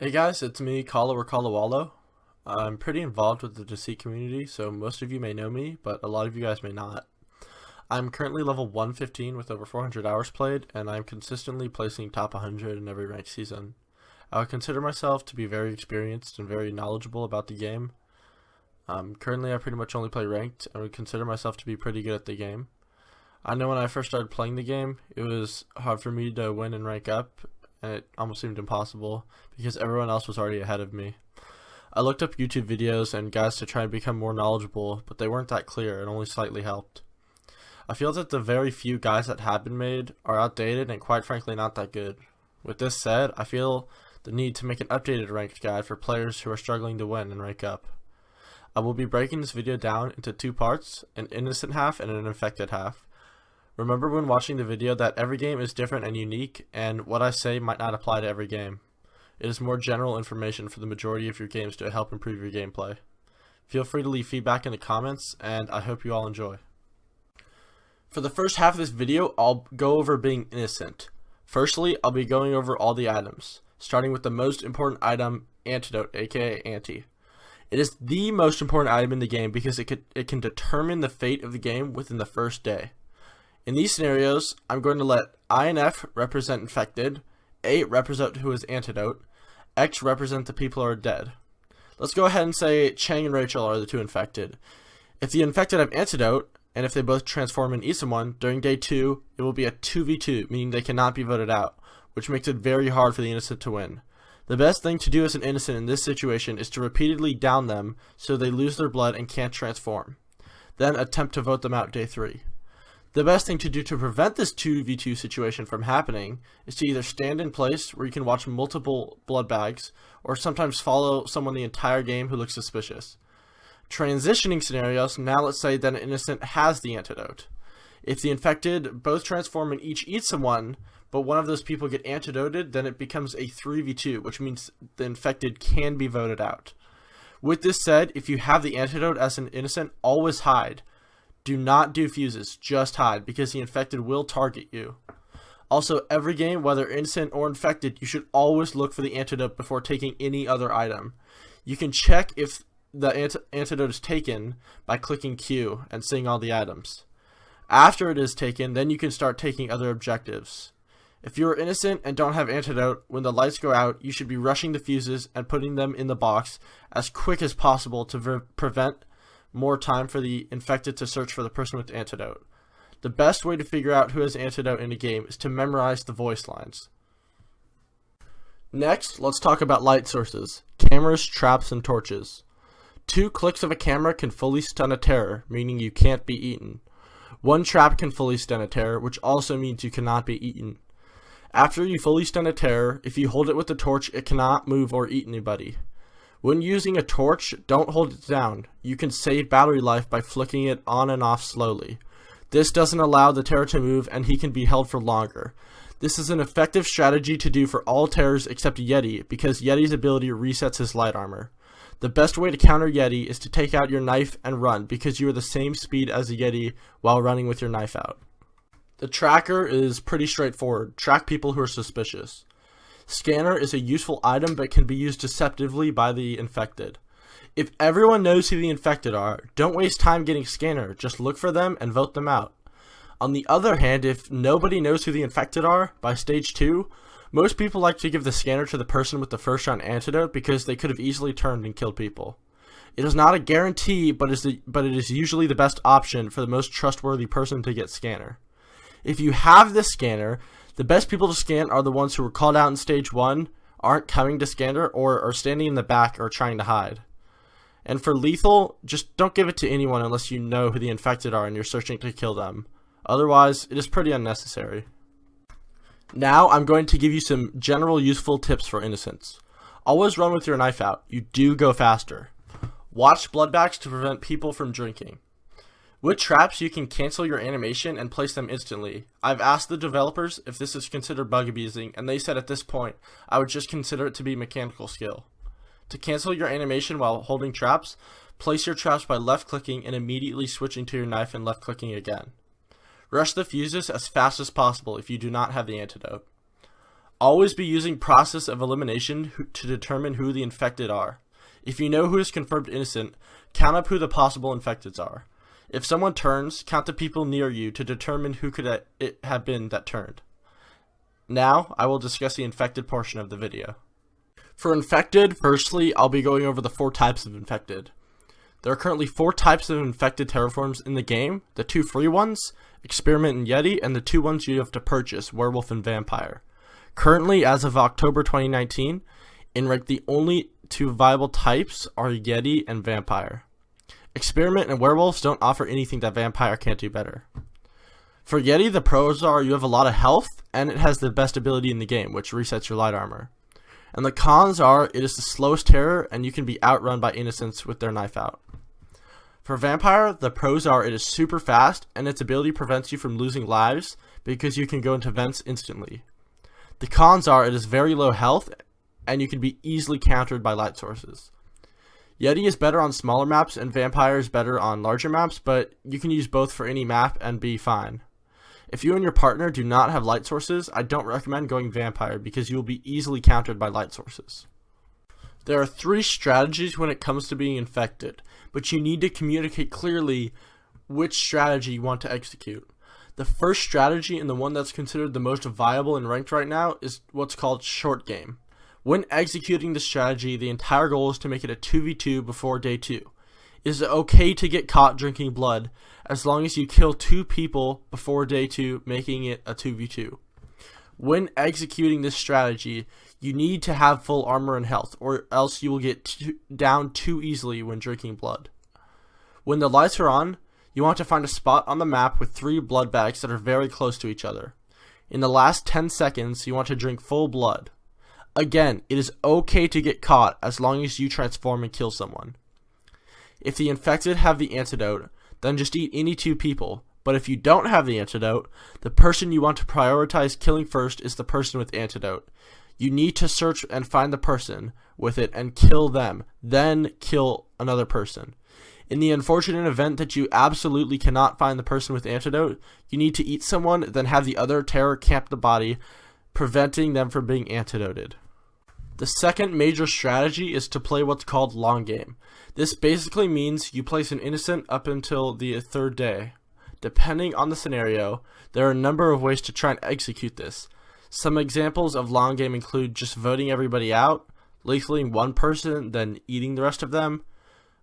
Hey guys, it's me, Kala or Kalawalo. I'm pretty involved with the Deceit community, so most of you may know me, but a lot of you guys may not. I'm currently level 115 with over 400 hours played, and I'm consistently placing top 100 in every ranked season. I would consider myself to be very experienced and very knowledgeable about the game. Currently I pretty much only play ranked, and would consider myself to be pretty good at the game. I know when I first started playing the game, it was hard for me to win and rank up, and it almost seemed impossible because everyone else was already ahead of me. I looked up YouTube videos and guides to try and become more knowledgeable, but they weren't that clear and only slightly helped. I feel that the very few guides that have been made are outdated and quite frankly not that good. With this said, I feel the need to make an updated ranked guide for players who are struggling to win and rank up. I will be breaking this video down into two parts, an innocent half and an infected half. Remember when watching the video that every game is different and unique, and what I say might not apply to every game. It is more general information for the majority of your games to help improve your gameplay. Feel free to leave feedback in the comments, and I hope you all enjoy. For the first half of this video, I'll go over being innocent. Firstly, I'll be going over all the items, starting with the most important item, Antidote, aka Anti. It is the most important item in the game because it can determine the fate of the game within the first day. In these scenarios, I'm going to let I and F represent infected, A represent who is antidote, X represent the people who are dead. Let's go ahead and say Chang and Rachel are the two infected. If the infected have antidote, and if they both transform and eat someone, during day 2, it will be a 2v2, meaning they cannot be voted out, which makes it very hard for the innocent to win. The best thing to do as an innocent in this situation is to repeatedly down them so they lose their blood and can't transform. Then attempt to vote them out day 3. The best thing to do to prevent this 2v2 situation from happening is to either stand in place where you can watch multiple blood bags, or sometimes follow someone the entire game who looks suspicious. Transitioning scenarios, now let's say that an innocent has the antidote. If the infected both transform and each eat someone, but one of those people get antidoted, then it becomes a 3v2, which means the infected can be voted out. With this said, if you have the antidote as an innocent, always hide. Do not do fuses, just hide, because the infected will target you. Also, every game, whether innocent or infected, you should always look for the antidote before taking any other item. You can check if the antidote is taken by clicking Q and seeing all the items. After it is taken, then you can start taking other objectives. If you are innocent and don't have antidote, when the lights go out, you should be rushing the fuses and putting them in the box as quick as possible to prevent more time for the infected to search for the person with the antidote. The best way to figure out who has antidote in a game is to memorize the voice lines. Next, let's talk about light sources, cameras, traps, and torches. 2 clicks of a camera can fully stun a terror, meaning you can't be eaten. 1 trap can fully stun a terror, which also means you cannot be eaten. After you fully stun a terror, if you hold it with the torch, it cannot move or eat anybody. When using a torch, don't hold it down. You can save battery life by flicking it on and off slowly. This doesn't allow the terror to move and he can be held for longer. This is an effective strategy to do for all terrors except Yeti, because Yeti's ability resets his light armor. The best way to counter Yeti is to take out your knife and run, because you are the same speed as a Yeti while running with your knife out. The tracker is pretty straightforward. Track people who are suspicious. Scanner is a useful item but can be used deceptively by the infected. If everyone knows who the infected are, don't waste time getting scanner, just look for them and vote them out. On the other hand, if nobody knows who the infected are, by stage 2, most people like to give the scanner to the person with the first round antidote because they could have easily turned and killed people. It is not a guarantee, but it is usually the best option for the most trustworthy person to get scanner. If you have this scanner, the best people to scan are the ones who were called out in stage 1, aren't coming to scanner, or are standing in the back or trying to hide. And for lethal, just don't give it to anyone unless you know who the infected are and you're searching to kill them. Otherwise, it is pretty unnecessary. Now, I'm going to give you some general useful tips for innocents. Always run with your knife out. You do go faster. Watch bloodbags to prevent people from drinking. With traps, you can cancel your animation and place them instantly. I've asked the developers if this is considered bug abusing, and they said at this point, I would just consider it to be mechanical skill. To cancel your animation while holding traps, place your traps by left-clicking and immediately switching to your knife and left-clicking again. Rush the fuses as fast as possible if you do not have the antidote. Always be using process of elimination to determine who the infected are. If you know who is confirmed innocent, count up who the possible infecteds are. If someone turns, count the people near you to determine who could it have been that turned. Now, I will discuss the infected portion of the video. For infected, firstly, I'll be going over the 4 types of infected. There are currently 4 types of infected terraforms in the game, the 2 free ones, Experiment and Yeti, and the 2 ones you have to purchase, Werewolf and Vampire. Currently, as of October 2019, in rank the only 2 viable types are Yeti and Vampire. Experiment and Werewolves don't offer anything that Vampire can't do better. For Yeti, the pros are you have a lot of health, and it has the best ability in the game, which resets your light armor. And the cons are it is the slowest terror, and you can be outrun by innocents with their knife out. For Vampire, the pros are it is super fast, and its ability prevents you from losing lives because you can go into vents instantly. The cons are it is very low health, and you can be easily countered by light sources. Yeti is better on smaller maps, and Vampire is better on larger maps, but you can use both for any map and be fine. If you and your partner do not have light sources, I don't recommend going Vampire because you will be easily countered by light sources. There are 3 strategies when it comes to being infected, but you need to communicate clearly which strategy you want to execute. The first strategy, and the one that's considered the most viable and ranked right now, is what's called short game. When executing the strategy, the entire goal is to make it a 2v2 before day 2. It is okay to get caught drinking blood, as long as you kill 2 people before day 2, making it a 2v2. When executing this strategy, you need to have full armor and health, or else you will get down too easily when drinking blood. When the lights are on, you want to find a spot on the map with 3 blood bags that are very close to each other. In the last 10 seconds, you want to drink full blood. Again, it is okay to get caught as long as you transform and kill someone. If the infected have the antidote, then just eat any 2 people, but if you don't have the antidote, the person you want to prioritize killing first is the person with antidote. You need to search and find the person with it and kill them, then kill another person. In the unfortunate event that you absolutely cannot find the person with antidote, you need to eat someone, then have the other terror camp the body, preventing them from being antidoted. The second major strategy is to play what's called long game. This basically means you place an innocent up until the 3rd day. Depending on the scenario, there are a number of ways to try and execute this. Some examples of long game include just voting everybody out, lethaling 1 person, then eating the rest of them,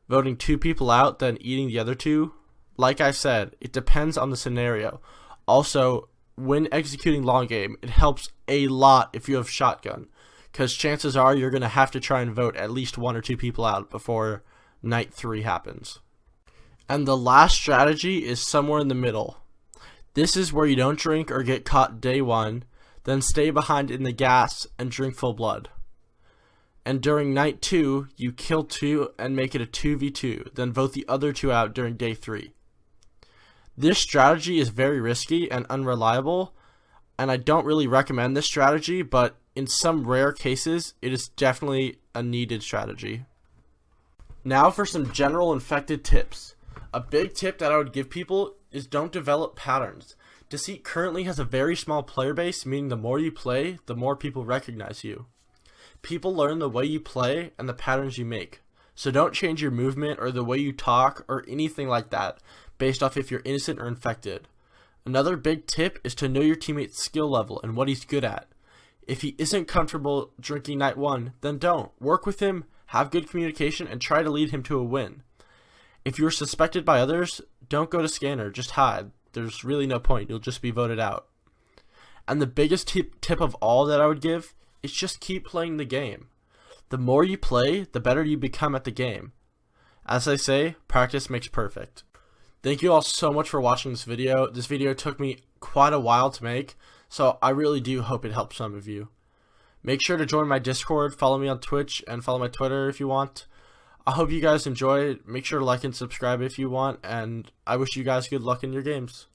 voting 2 people out, then eating the other 2. Like I said, it depends on the scenario. Also, when executing long game, it helps a lot if you have shotgun, because chances are you're going to have to try and vote at least 1 or 2 people out before night 3 happens. And the last strategy is somewhere in the middle. This is where you don't drink or get caught day 1, then stay behind in the gas and drink full blood. And during night 2, you kill 2 and make it a 2v2, then vote the other 2 out during day 3. This strategy is very risky and unreliable, and I don't really recommend this strategy, but in some rare cases, it is definitely a needed strategy. Now for some general infected tips. A big tip that I would give people is don't develop patterns. Deceit currently has a very small player base, meaning the more you play, the more people recognize you. People learn the way you play and the patterns you make. So don't change your movement or the way you talk or anything like that based off if you're innocent or infected. Another big tip is to know your teammate's skill level and what he's good at. If he isn't comfortable drinking night 1, then don't. Work with him, have good communication, and try to lead him to a win. If you're suspected by others, don't go to scanner, just hide. There's really no point, you'll just be voted out. And the biggest tip of all that I would give is just keep playing the game. The more you play, the better you become at the game. As I say, practice makes perfect. Thank you all so much for watching this video. This video took me quite a while to make, so I really do hope it helps some of you. Make sure to join my Discord, follow me on Twitch, and follow my Twitter if you want. I hope you guys enjoy it. Make sure to like and subscribe if you want, and I wish you guys good luck in your games.